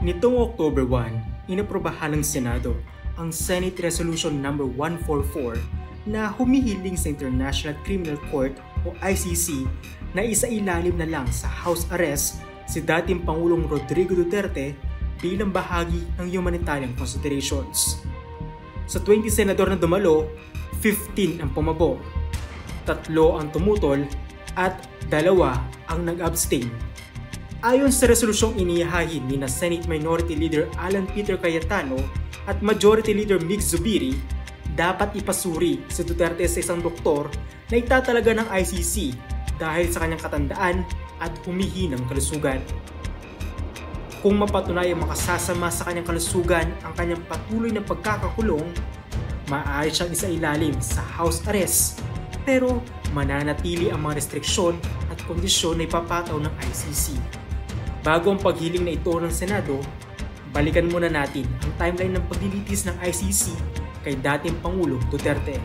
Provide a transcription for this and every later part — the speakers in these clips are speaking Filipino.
Nitong October 1, inaprobahan ng Senado ang Senate Resolution No. 144 na humihiling sa International Criminal Court o ICC na isailalim na lang sa house arrest si dating Pangulong Rodrigo Duterte bilang bahagi ng humanitarian considerations. Sa 20 senador na dumalo, 15 ang pumabor, 3 ang tumutol at 2 ang nag-abstain. Ayon sa resolusyong inihahin ni Senate Minority Leader Alan Peter Cayetano at Majority Leader Mig Zubiri, dapat ipasuri si Duterte sa isang doktor na itatalaga ng ICC dahil sa kanyang katandaan at humihinang kalusugan. Kung mapatunayang makasasama sa kanyang kalusugan ang kanyang patuloy na pagkakakulong, maaari siyang isailalim sa house arrest, pero mananatili ang mga restriksyon at kondisyon na ipapataw ng ICC. Bago ang paghiling na ito ng Senado, balikan muna natin ang timeline ng paglilitis ng ICC kay dating Pangulo Duterte.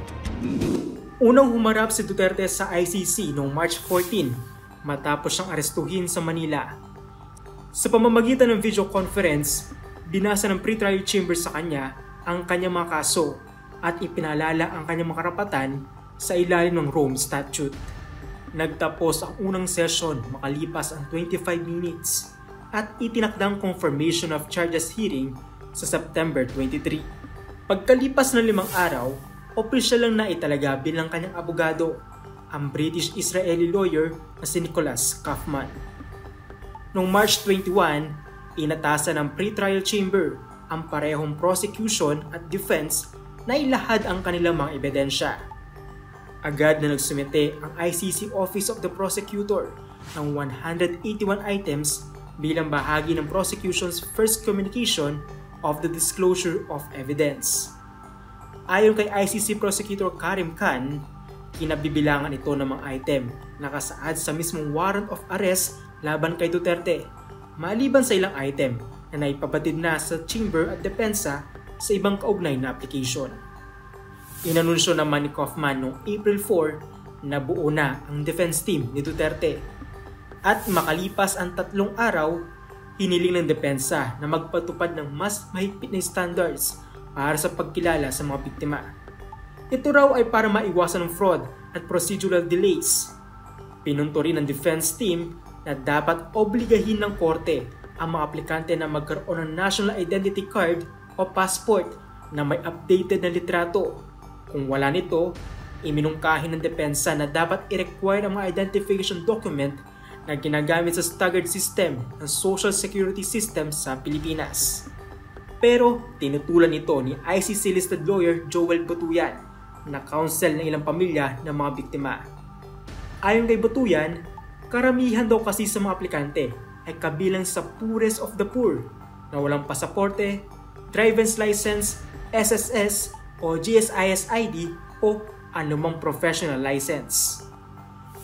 Unang humarap si Duterte sa ICC noong March 14 matapos siyang arestuhin sa Manila. Sa pamamagitan ng video conference, binasa ng pre-trial chamber sa kanya ang kanyang mga kaso at ipinalala ang kanyang mga karapatan sa ilalim ng Rome Statute. Nagtapos ang unang session makalipas ang 25 minutes at itinakdang confirmation of charges hearing sa September 23. Pagkalipas ng 5 araw, opisyal lang na italaga bilang kanyang abogado ang British-Israeli lawyer na si Nicholas Kaufman. Noong March 21, inatasan ng pre-trial chamber ang parehong prosecution at defense na ilahad ang kanilang mga ebidensya. Agad na nagsumite ang ICC Office of the Prosecutor ng 181 items bilang bahagi ng prosecution's first communication of the disclosure of evidence. Ayon kay ICC Prosecutor Karim Khan, kinabibilangan ito ng mga item na nakasaad sa mismong warrant of arrest laban kay Duterte, maliban sa ilang item na naipabatid na sa chamber at depensa sa ibang kaugnay na application. Inanunsyo naman ni Kaufman noong April 4 na buo na ang defense team ni Duterte. At makalipas ang 3 araw, hiniling ng depensa na magpatupad ng mas mahigpit na standards para sa pagkilala sa mga biktima. Ito raw ay para maiwasan ng fraud at procedural delays. Pinunto rin ng defense team na dapat obligahin ng korte ang mga aplikante na magkaroon ng national identity card o passport na may updated na litrato. Kung wala nito, iminungkahin ng depensa na dapat i-require ang mga identification document na ginagamit sa staggered system ng Social Security System sa Pilipinas. Pero tinutulan ito ni ICC-listed lawyer Joel Batuyan na counsel ng ilang pamilya ng mga biktima. Ayon kay Batuyan, karamihan daw kasi sa mga aplikante ay kabilang sa poorest of the poor na walang pasaporte, driver's license, SSS o GSIS ID o anumang professional license.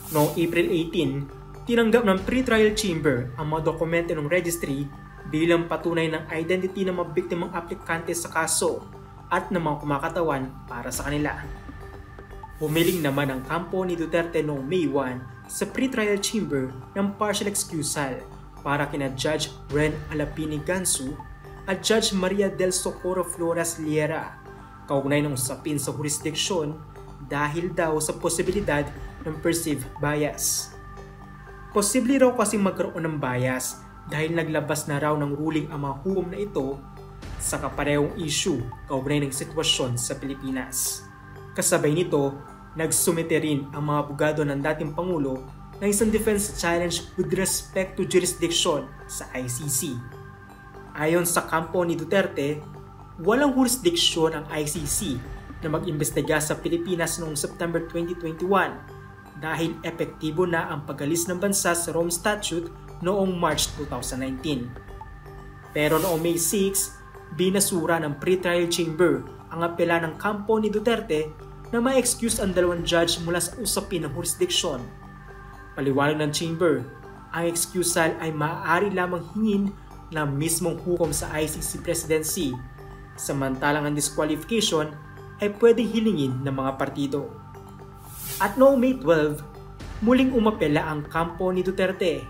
Noong April 18, tinanggap ng pre-trial chamber ang mga dokumento ng registry bilang patunay ng identity ng mga biktimang aplikante sa kaso at ng mga kumakatawan para sa kanila. Humiling naman ang kampo ni Duterte noong May 1 sa pre-trial chamber ng partial excusal para kina Judge Ren Alapini Gansu at Judge Maria del Socorro Flores Liera, kaugnay ng usapin sa jurisdiksyon dahil daw sa posibilidad ng perceived bias. Posible raw kasi magkaroon ng bias dahil naglabas na raw ng ruling ang mga hukom na ito sa kaparehong issue kaugnay ng sitwasyon sa Pilipinas. Kasabay nito, nagsumite rin ang mga abogado ng dating Pangulo ng isang defense challenge with respect to jurisdiction sa ICC. Ayon sa kampo ni Duterte, walang jurisdiksyon ang ICC na mag-imbestiga sa Pilipinas noong September 2021 dahil epektibo na ang pag-alis ng bansa sa Rome Statute noong March 2019. Pero noong May 6, binasura ng pre-trial chamber ang apela ng kampo ni Duterte na ma-excuse ang 2 judge mula sa usapin ng jurisdiksyon. Paliwanag ng chamber, ang excusal ay maaari lamang hingin ng mismong hukom sa ICC presidency, samantalang ang disqualification ay pwedeng hilingin ng mga partido. At noong May 12, muling umapela ang kampo ni Duterte.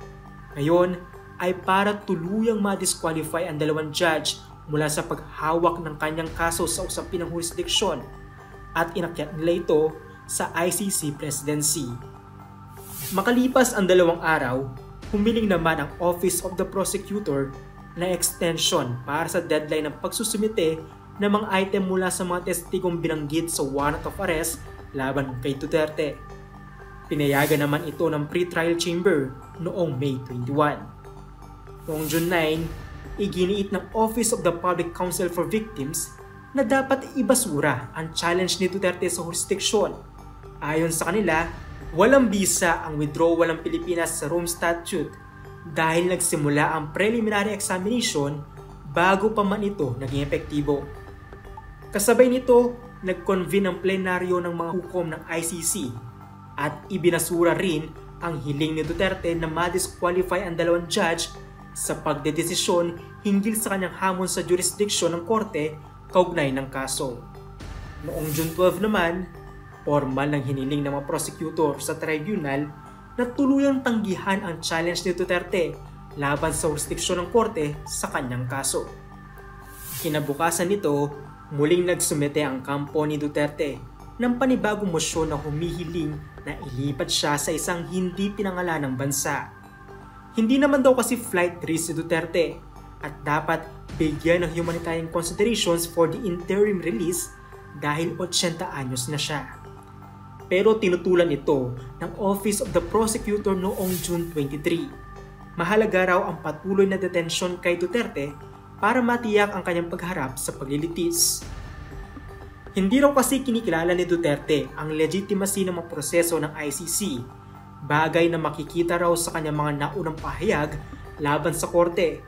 Ngayon, ay para tuluyang ma-disqualify ang dalawang judge mula sa paghawak ng kanyang kaso sa usapin ng jurisdiksyon at inakyat nila ito sa ICC presidency. Makalipas ang 2 araw, humiling naman ang Office of the Prosecutor na extension para sa deadline ng pagsusumite ng mga item mula sa mga testigong binanggit sa warrant of arrest laban kay Duterte. Pinayagan naman ito ng pre-trial chamber noong May 21. Noong June 9, iginiit ng Office of the Public Counsel for Victims na dapat ibasura ang challenge ni Duterte sa jurisdiksyon. Ayon sa kanila, walang bisa ang withdrawal ng Pilipinas sa Rome Statute dahil nagsimula ang preliminary examination bago pa man ito naging epektibo. Kasabay nito, nag-convene ang plenaryo ng mga hukom ng ICC at ibinasura rin ang hiling ni Duterte na ma-disqualify ang dalawang judge sa pagdedesisyon hinggil sa kanyang hamon sa jurisdiksyon ng korte kaugnay ng kaso. Noong June 12 naman, formal ng hiniling ng mga prosecutor sa tribunal na tuluyang tanggihan ang challenge ni Duterte laban sa jurisdiksyon ng korte sa kanyang kaso. Kinabukasan nito, muling nagsumite ang kampo ni Duterte ng panibagong mosyon na humihiling na ilipat siya sa isang hindi pinangalanang bansa. Hindi naman daw kasi flight risk si Duterte at dapat bigyan ng humanitarian considerations for the interim release dahil 80 anyos na siya. Pero tinutulan ito ng Office of the Prosecutor noong June 23. Mahalaga raw ang patuloy na detensyon kay Duterte para matiyak ang kanyang pagharap sa paglilitis. Hindi raw kasi kinikilala ni Duterte ang legitimacy ng mga proseso ng ICC, bagay na makikita raw sa kanyang mga naunang pahayag laban sa korte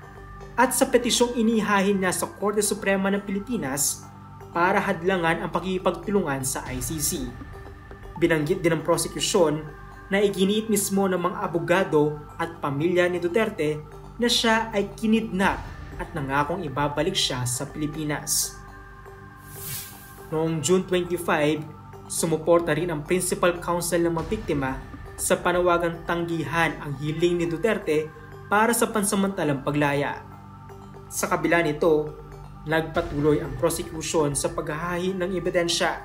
at sa petisyong inihahin niya sa Korte Suprema ng Pilipinas para hadlangan ang pakikipagtulungan sa ICC. Binanggit din ng prosecution na iginiit mismo ng mga abogado at pamilya ni Duterte na siya ay kinidnap at nangakong ibabalik siya sa Pilipinas. Noong June 25, sumuporta rin ang Principal Counsel ng mga biktima sa panawagang tanggihan ang hiling ni Duterte para sa pansamantalang paglaya. Sa kabila nito, nagpatuloy ang prosecution sa paghahain ng ebidensya.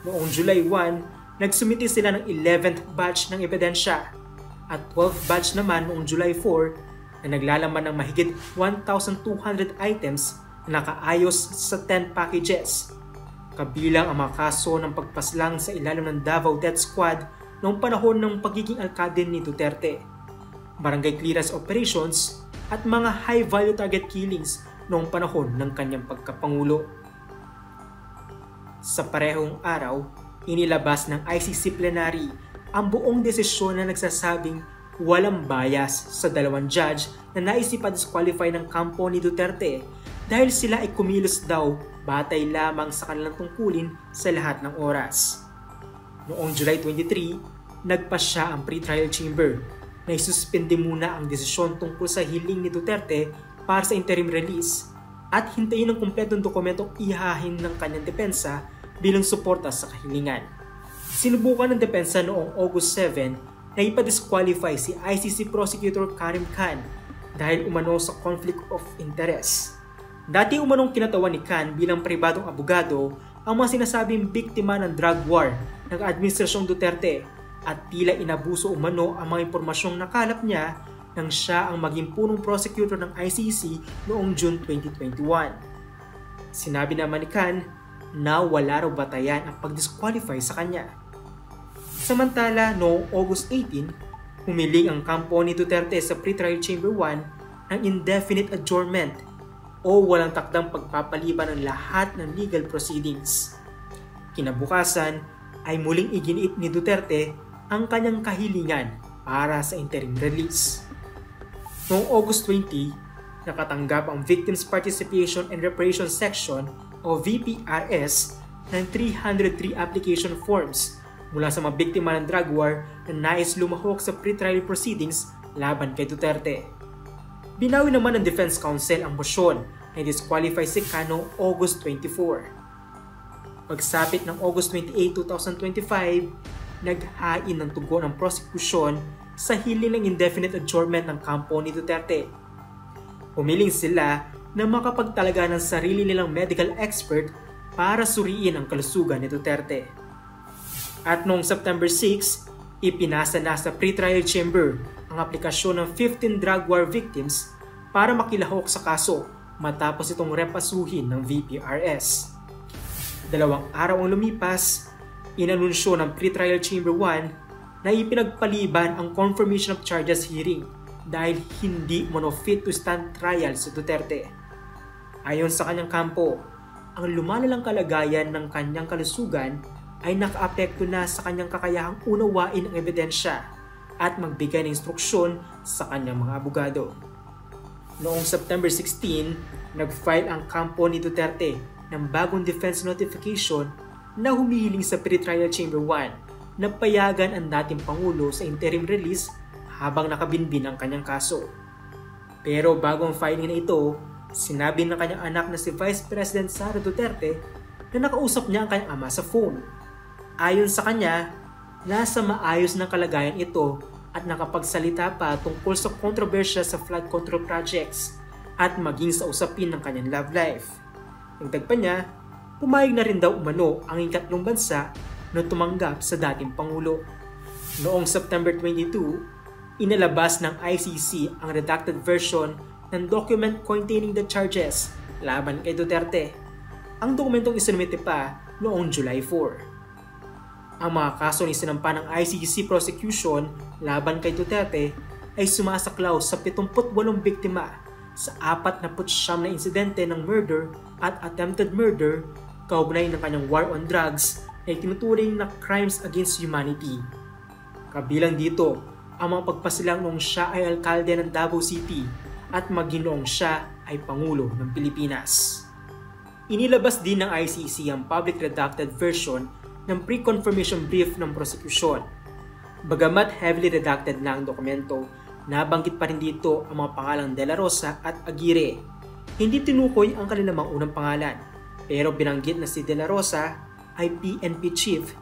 Noong July 1, nagsumiti sila ng 11th batch ng ebidensya at 12th batch naman noong July 4 na naglalaman ng mahigit 1,200 items na nakaayos sa 10 packages. Kabilang ang mga kaso ng pagpaslang sa ilalim ng Davao Death Squad noong panahon ng pagiging alkalde ni Duterte, barangay clearance operations at mga high-value target killings noong panahon ng kanyang pagkapangulo. Sa parehong araw, inilabas ng ICC plenary ang buong desisyon na nagsasabing walang bias sa dalawang judge na naisipa-disqualify ng kampo ni Duterte dahil sila ay kumilos daw batay lamang sa kanilang tungkulin sa lahat ng oras. Noong July 23, nagpasya ang pre-trial chamber na isuspende muna ang desisyon tungkol sa hiling ni Duterte para sa interim release at hintayin ang kumpletong dokumentong ihahin ng kanyang depensa bilang suporta sa kahilingan. Sinubukan ng depensa noong August 7 na ipa-disqualify si ICC Prosecutor Karim Khan dahil umano sa conflict of interest. Dati umanong kinatawan ni Khan bilang pribadong abogado ang mga sinasabing biktima ng drug war ng Administrasyong Duterte at tila inabuso umano ang mga impormasyong nakalap niya nang siya ang maging punong prosecutor ng ICC noong June 2021. Sinabi naman ni Khan na wala raw batayan ang pag-disqualify sa kanya. Samantala, noong August 18, humiling ang kampo ni Duterte sa Pre-Trial Chamber 1 ng indefinite adjournment o walang takdang pagpapaliban ng lahat ng legal proceedings. Kinabukasan ay muling iginiit ni Duterte ang kanyang kahilingan para sa interim release. Noong August 20, nakatanggap ang Victims Participation and Reparation Section o VPRS ng 303 application forms mula sa mga biktima ng drug war na nais lumahok sa pre-trial proceedings laban kay Duterte. Binawi naman ng Defense Counsel ang motion na disqualify si Khan noong August 24. Pagsapit ng August 28, 2025, naghain ng tugon ang prosecution sa hiling ng indefinite adjournment ng kampo ni Duterte. Humiling sila na makapagtalaga ng sarili nilang medical expert para suriin ang kalusugan ni Duterte. At noong September 6, ipinasa na sa pre-trial chamber ang aplikasyon ng 15 drug war victims para makilahok sa kaso matapos itong repasuhin ng VPRS. 2 araw ang lumipas, inanunsyo ng pre-trial chamber 1 na ipinagpaliban ang confirmation of charges hearing dahil hindi fit to stand trial si Duterte. Ayon sa kanyang kampo, ang lumalalang kalagayan ng kanyang kalusugan ay nakaapekto na sa kanyang kakayahang unawain ang ebidensya at magbigay ng instruksyon sa kanyang mga abogado. Noong September 16, nag-file ang kampo ni Duterte ng bagong defense notification na humihiling sa pre-trial chamber 1 na payagan ang dating Pangulo sa interim release habang nakabinbin ang kanyang kaso. Pero bago ang filing na ito, sinabi ng kanyang anak na si Vice President Sara Duterte na nakausap niya ang kanyang ama sa phone. Ayon sa kanya, nasa maayos na kalagayan ito at nakapagsalita pa tungkol sa kontrobersya sa flood control projects at maging sa usapin ng kanyang love life. Dagdag pa niya, pumayag na rin daw umano ang ikatlong bansa na tumanggap sa dating Pangulo. Noong September 22, inalabas ng ICC ang redacted version ng document containing the charges laban kay Duterte. Ang dokumentong isinumite pa noong July 4. Ang mga kaso ni sinampa ng ICC prosecution laban kay Duterte ay sumasaklaw sa 78 biktima sa 49 na insidente ng murder at attempted murder kaugnay ng kanyang war on drugs na itinuturing na crimes against humanity. Kabilang dito ang mga pagpasilang noong siya ay alkalde ng Davao City at maging noong siya ay Pangulo ng Pilipinas. Inilabas din ng ICC ang public redacted version ng pre-confirmation brief ng prosecution. Bagamat heavily redacted na ang dokumento, nabanggit pa rin dito ang mga pangalang De La Rosa at Aguirre. Hindi tinukoy ang kanilang mga unang pangalan, pero binanggit na si De La Rosa ay PNP chief.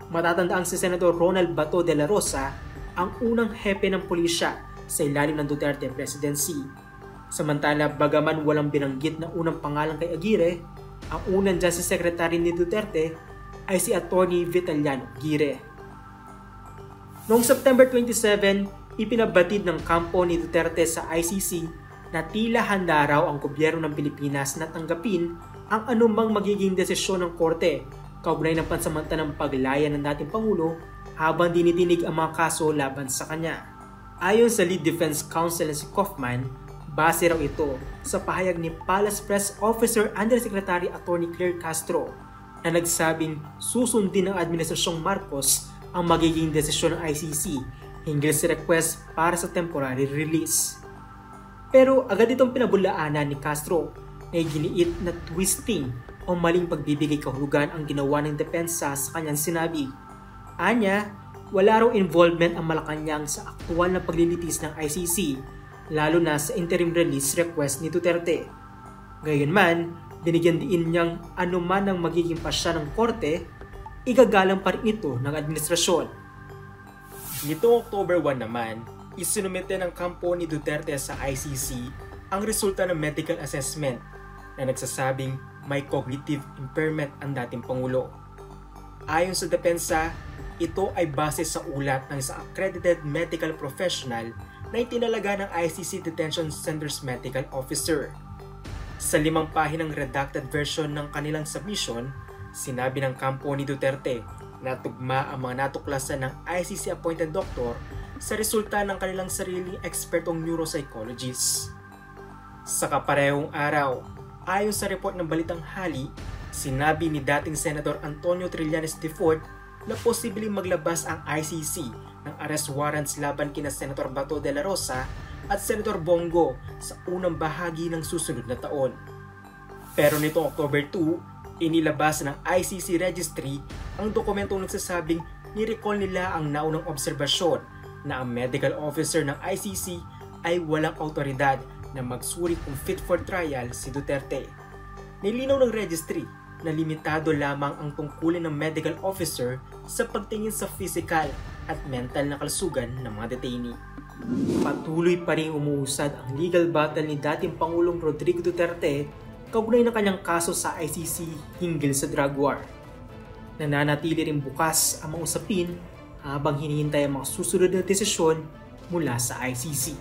Matatandaang si Senator Ronald Bato de la Rosa ang unang hepe ng pulisya sa ilalim ng Duterte presidency. Samantala, bagaman walang binanggit na unang pangalan kay Aguirre, ang unang Justice Secretary ni Duterte ay si Attorney Vitaliano Aguirre. Noong September 27, ipinabatid ng kampo ni Duterte sa ICC na tila handa raw ang gobyerno ng Pilipinas na tanggapin ang anumang magiging desisyon ng korte kaugnay ng pansamantalang paglaya ng dating Pangulo habang dinidinig ang mga kaso laban sa kanya. Ayon sa lead defense counsel na si Kaufman, base raw ito sa pahayag ni Palace Press Officer Undersecretary Attorney Claire Castro na nagsabing susundin ng Administrasyong Marcos ang magiging desisyon ng ICC hinggil sa request para sa temporary release. Pero agad itong pinabulaanan ni Castro na giniit na twisting o maling pagbibigay kahulugan ang ginawa ng depensa sa kanyang sinabi. Anya, wala raw involvement ang Malacanang sa aktual na paglilitis ng ICC, lalo na sa interim release request ni Duterte. Gayunman, binigyan din niyang anuman ang magiging pasya ng korte, igagalang pa rin ito ng administrasyon. Nitong October 1 naman, isinumite ng kampo ni Duterte sa ICC ang resulta ng medical assessment na nagsasabing may cognitive impairment ang dating Pangulo. Ayon sa depensa, ito ay base sa ulat ng isang accredited medical professional na itinalaga ng ICC Detention Center's medical officer. Sa 5 pahinang redacted version ng kanilang submission, sinabi ng kampo ni Duterte na tugma ang mga natuklasan ng ICC-appointed doctor sa resulta ng kanilang sariling ekspertong neuropsychologist. Sa kaparehong araw, ayon sa report ng Balitang Hali, sinabi ni dating Senator Antonio Trillanes IV na posibleng maglabas ang ICC ng arrest warrants laban kina Senator Bato de la Rosa at Senator Bongo sa unang bahagi ng susunod na taon. Pero nitong October 2, inilabas ng ICC Registry ang dokumentong nagsasabing ni-recall nila ang naunang obserbasyon na ang medical officer ng ICC ay walang autoridad na magsuri kung fit for trial si Duterte. Nilinaw ng registry na limitado lamang ang tungkulin ng medical officer sa pagtingin sa physical at mental na kalusugan ng mga detainee. Patuloy pa rin umuusad ang legal battle ni dating Pangulong Rodrigo Duterte kaugnay ng kanyang kaso sa ICC hinggil sa drug war. Nananatili rin bukas ang mga usapin habang hinihintay ang mga susunod na desisyon mula sa ICC.